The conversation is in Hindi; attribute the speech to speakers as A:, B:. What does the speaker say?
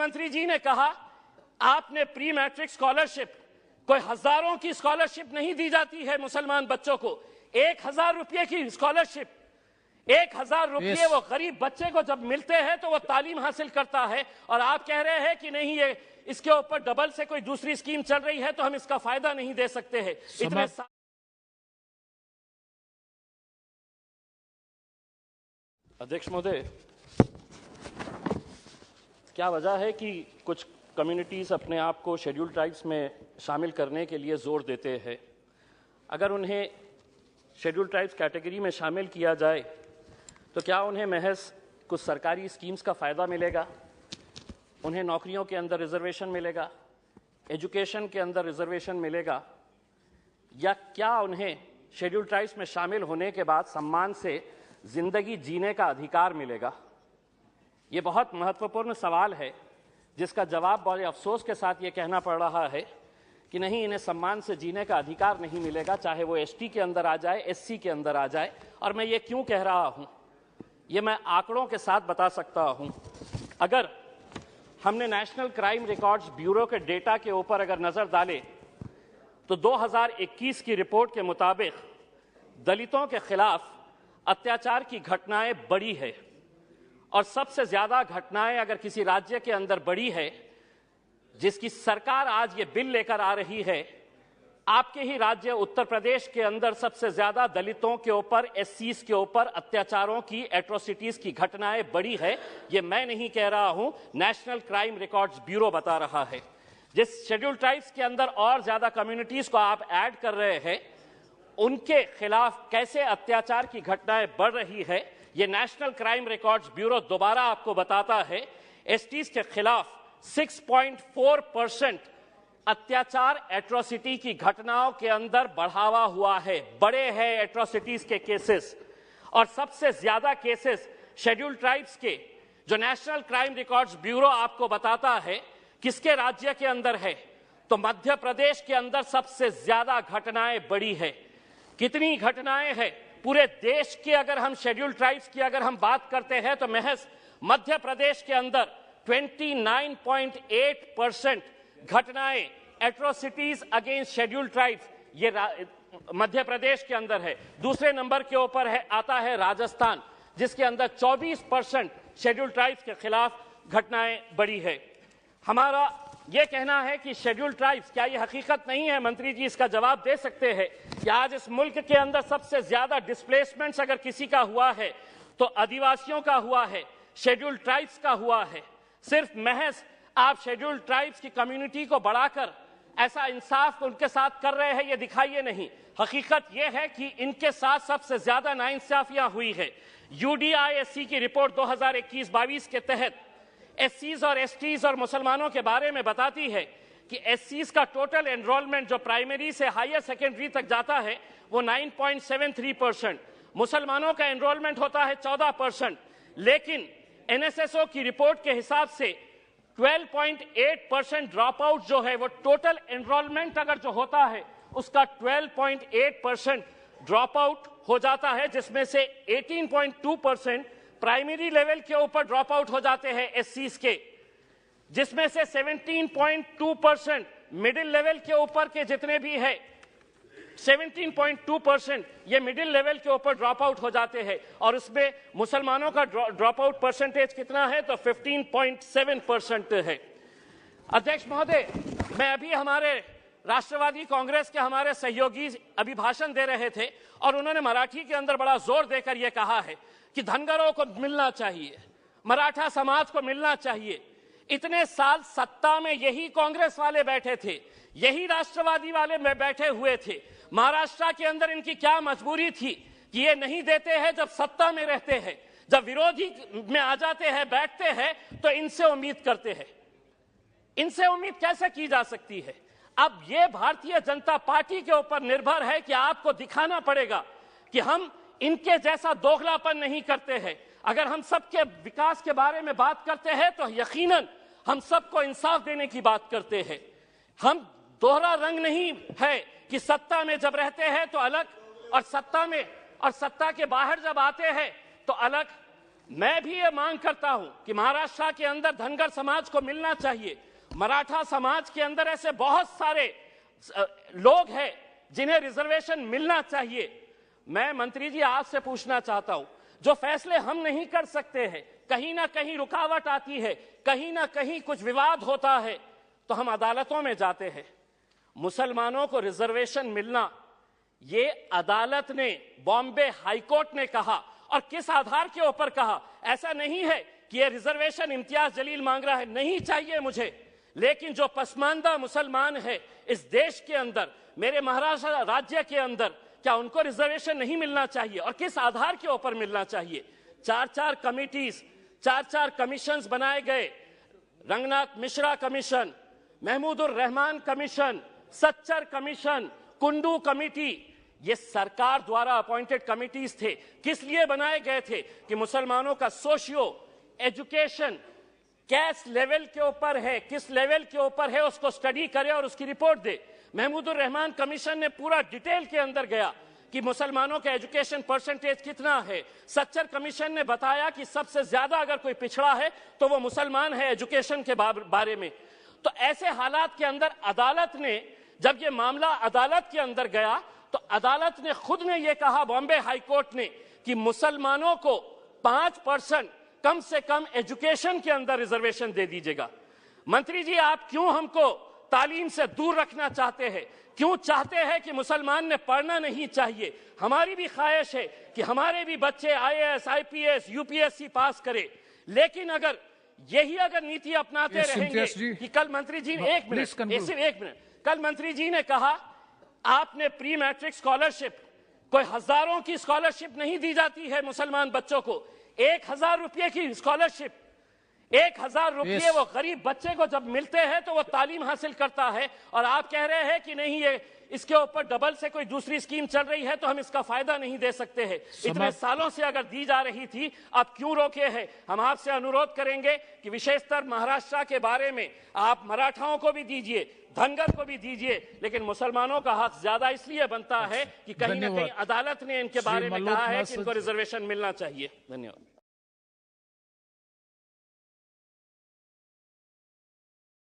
A: मुख्यमंत्री जी ने कहा आपने प्री मैट्रिक स्कॉलरशिप, कोई हजारों की स्कॉलरशिप नहीं दी जाती है मुसलमान बच्चों को, 1000 रुपये की स्कॉलरशिप, 1000 रुपये वो गरीब बच्चे को जब मिलते हैं तो वो तालीम हासिल करता है। और आप कह रहे हैं कि नहीं, ये इसके ऊपर डबल से कोई दूसरी स्कीम चल रही है तो हम इसका फायदा नहीं दे सकते हैं। इतने अध्यक्ष महोदय, क्या वजह है कि कुछ कम्युनिटीज़ अपने आप को शेड्यूल्ड ट्राइब्स में शामिल करने के लिए जोर देते हैं? अगर उन्हें शेड्यूल्ड ट्राइब्स कैटेगरी में शामिल किया जाए तो क्या उन्हें महज कुछ सरकारी स्कीम्स का फ़ायदा मिलेगा? उन्हें नौकरियों के अंदर रिजर्वेशन मिलेगा, एजुकेशन के अंदर रिजर्वेशन मिलेगा, या क्या उन्हें शेड्यूल्ड ट्राइब्स में शामिल होने के बाद सम्मान से ज़िंदगी जीने का अधिकार मिलेगा? ये बहुत महत्वपूर्ण सवाल है जिसका जवाब बड़े अफसोस के साथ ये कहना पड़ रहा है कि नहीं, इन्हें सम्मान से जीने का अधिकार नहीं मिलेगा, चाहे वो एसटी के अंदर आ जाए, एससी के अंदर आ जाए। और मैं ये क्यों कह रहा हूँ, ये मैं आंकड़ों के साथ बता सकता हूँ। अगर हमने नेशनल क्राइम रिकॉर्ड्स ब्यूरो के डेटा के ऊपर अगर नज़र डाले तो 2021 की रिपोर्ट के मुताबिक दलितों के खिलाफ अत्याचार की घटनाएं बढ़ी है, और सबसे ज़्यादा घटनाएं अगर किसी राज्य के अंदर बढ़ी है, जिसकी सरकार आज ये बिल लेकर आ रही है, आपके ही राज्य उत्तर प्रदेश के अंदर सबसे ज्यादा दलितों के ऊपर, एससीज के ऊपर अत्याचारों की, एट्रोसिटीज की घटनाएं बढ़ी है। ये मैं नहीं कह रहा हूं, नेशनल क्राइम रिकॉर्ड्स ब्यूरो बता रहा है। जिस शेड्यूल्ड ट्राइब्स के अंदर और ज्यादा कम्युनिटीज को आप ऐड कर रहे हैं, उनके खिलाफ कैसे अत्याचार की घटनाएं बढ़ रही है, ये नेशनल क्राइम रिकॉर्ड्स ब्यूरो दोबारा आपको बताता है। एसटीज के खिलाफ 6.4% अत्याचार, एट्रोसिटी की घटनाओं के अंदर बढ़ावा हुआ है, बड़े हैं एट्रोसिटीज के केसेस। और सबसे ज्यादा केसेस शेड्यूल्ड ट्राइब्स के, जो नेशनल क्राइम रिकॉर्ड्स ब्यूरो आपको बताता है, किसके राज्य के अंदर है, तो मध्य प्रदेश के अंदर सबसे ज्यादा घटनाएं बढ़ी है। कितनी घटनाएं हैं पूरे देश के, अगर हम शेड्यूल्ड ट्राइब्स की अगर हम बात करते हैं तो महज मध्य प्रदेश के अंदर 29.8% घटनाएं, एट्रोसिटीज अगेंस्ट शेड्यूल्ड ट्राइब्स, ये मध्य प्रदेश के अंदर है। दूसरे नंबर के ऊपर है, आता है राजस्थान, जिसके अंदर 24% शेड्यूल्ड ट्राइब्स के खिलाफ घटनाएं बढ़ी है। हमारा यह कहना है कि शेड्यूल्ड ट्राइब्स, क्या यह हकीकत नहीं है? मंत्री जी इसका जवाब दे सकते हैं कि आज इस मुल्क के अंदर सबसे ज्यादा डिस्प्लेसमेंट्स अगर किसी का हुआ है तो आदिवासियों का हुआ है, शेड्यूल्ड ट्राइब्स का हुआ है। सिर्फ महज आप शेड्यूल्ड ट्राइब्स की कम्युनिटी को बढ़ाकर ऐसा इंसाफ उनके साथ कर रहे हैं, ये दिखाइए नहीं। हकीकत यह है कि इनके साथ सबसे ज्यादा नाइंसाफियां हुई है। यूडीआईएससी की रिपोर्ट 2021-22 के तहत एससीज और एसटीज और मुसलमानों के बारे में बताती है कि एससीज का टोटल एनरोलमेंट जो प्राइमरी से हायर सेकेंडरी तक जाता है वो 9.73%, मुसलमानों का एनरोलमेंट होता है 14%, लेकिन एनएसएसओ की रिपोर्ट के हिसाब से 12.8% ड्रॉप आउट जो है, वो टोटल एनरोलमेंट अगर जो होता है उसका 12.8% ड्रॉप आउट हो जाता है, जिसमें से 18.2% प्राइमरी लेवल के ऊपर ड्रॉप आउट हो जाते हैं एससीज के, जिसमें से 17.2% मिडिल लेवल के ऊपर के जितने भी है, 17.2% ये मिडिल लेवल के ऊपर ड्रॉप आउट हो जाते हैं। और इसमें मुसलमानों का ड्रॉप आउट परसेंटेज कितना है, तो 15.7% है। अध्यक्ष महोदय, मैं अभी हमारे राष्ट्रवादी कांग्रेस के हमारे सहयोगी अभी भाषण दे रहे थे और उन्होंने मराठी के अंदर बड़ा जोर देकर यह कहा है कि धनगरों को मिलना चाहिए, मराठा समाज को मिलना चाहिए। इतने साल सत्ता में यही कांग्रेस वाले बैठे थे, यही राष्ट्रवादी वाले में बैठे हुए थे। महाराष्ट्र के अंदर इनकी क्या मजबूरी थी कि ये नहीं देते हैं जब सत्ता में रहते हैं, जब विरोधी में आ जाते हैं, बैठते हैं, तो इनसे उम्मीद करते हैं। इनसे उम्मीद कैसे की जा सकती है? अब ये भारतीय जनता पार्टी के ऊपर निर्भर है कि आपको दिखाना पड़ेगा कि हम इनके जैसा दोगलापन नहीं करते हैं। अगर हम सबके विकास के बारे में बात करते हैं तो यकीनन हम सबको इंसाफ देने की बात करते हैं। हम दोहरा रंग नहीं है कि सत्ता में जब रहते हैं तो अलग, और सत्ता में और सत्ता के बाहर जब आते हैं तो अलग। मैं भी ये मांग करता हूं कि महाराष्ट्र के अंदर धनगर समाज को मिलना चाहिए। मराठा समाज के अंदर ऐसे बहुत सारे लोग हैं जिन्हें रिजर्वेशन मिलना चाहिए। मैं मंत्री जी आपसे पूछना चाहता हूं, जो फैसले हम नहीं कर सकते हैं, कहीं ना कहीं रुकावट आती है, कहीं ना कहीं कुछ विवाद होता है, तो हम अदालतों में जाते हैं। मुसलमानों को रिजर्वेशन मिलना, ये अदालत ने, बॉम्बे हाईकोर्ट ने कहा, और किस आधार के ऊपर कहा? ऐसा नहीं है कि ये रिजर्वेशन इम्तियाज जलील मांग रहा है, नहीं चाहिए मुझे, लेकिन जो पसमानदा मुसलमान है इस देश के अंदर, मेरे महाराष्ट्र राज्य के अंदर, क्या उनको रिजर्वेशन नहीं मिलना चाहिए? और किस आधार के ऊपर मिलना चाहिए? 4-4 कमिटीज, 4-4 कमीशंस बनाए गए, Ranganath Mishra commission, Mahmoodur Rahman commission, Sachar commission, Kundu committee, ये सरकार द्वारा अपॉइंटेड कमिटीज थे। किस लिए बनाए गए थे? कि मुसलमानों का सोशियो एजुकेशन किस लेवल के ऊपर है, किस लेवल के ऊपर है, उसको स्टडी करे और उसकी रिपोर्ट दे। महमूदुर रहमान कमीशन ने पूरा डिटेल के अंदर गया कि मुसलमानों का एजुकेशन परसेंटेज कितना है। सच्चर कमीशन ने बताया कि सबसे ज्यादा अगर कोई पिछड़ा है तो वो मुसलमान है एजुकेशन के बारे में। तो ऐसे हालात के अंदर अदालत ने, जब ये मामला अदालत के अंदर गया, तो अदालत ने खुद ने ये कहा, बॉम्बे हाईकोर्ट ने, कि मुसलमानों को 5% कम से कम एजुकेशन के अंदर रिजर्वेशन दे दीजिएगा। मंत्री जी, आप क्यों हमको तालीम से दूर रखना चाहते हैं? क्यों चाहते हैं कि मुसलमान ने पढ़ना नहीं चाहिए? हमारी भी ख्वाहिश है कि हमारे भी बच्चे IAS, IPS, UPSC पास करें, लेकिन अगर यही नीति अपनाते रहेंगे कि कल मंत्री जी ने, एक मिनट, कल मंत्री जी ने कहा आपने प्री मैट्रिक स्कॉलरशिप, कोई हजारों की स्कॉलरशिप नहीं दी जाती है मुसलमान बच्चों को, 1000 रुपये की स्कॉलरशिप, 1000 रुपये वो गरीब बच्चे को जब मिलते हैं तो वो तालीम हासिल करता है। और आप कह रहे हैं कि नहीं, ये इसके ऊपर डबल से कोई दूसरी स्कीम चल रही है तो हम इसका फायदा नहीं दे सकते हैं। इतने सालों से अगर दी जा रही थी, आप क्यों रोके हैं? हम आपसे अनुरोध करेंगे कि विशेषतर महाराष्ट्र के बारे में आप मराठाओं को भी दीजिए, धनगर को भी दीजिए, लेकिन मुसलमानों का हक ज्यादा इसलिए बनता है कि कहीं ना कहीं अदालत ने इनके बारे में कहा है कि इनको रिजर्वेशन मिलना चाहिए। धन्यवाद।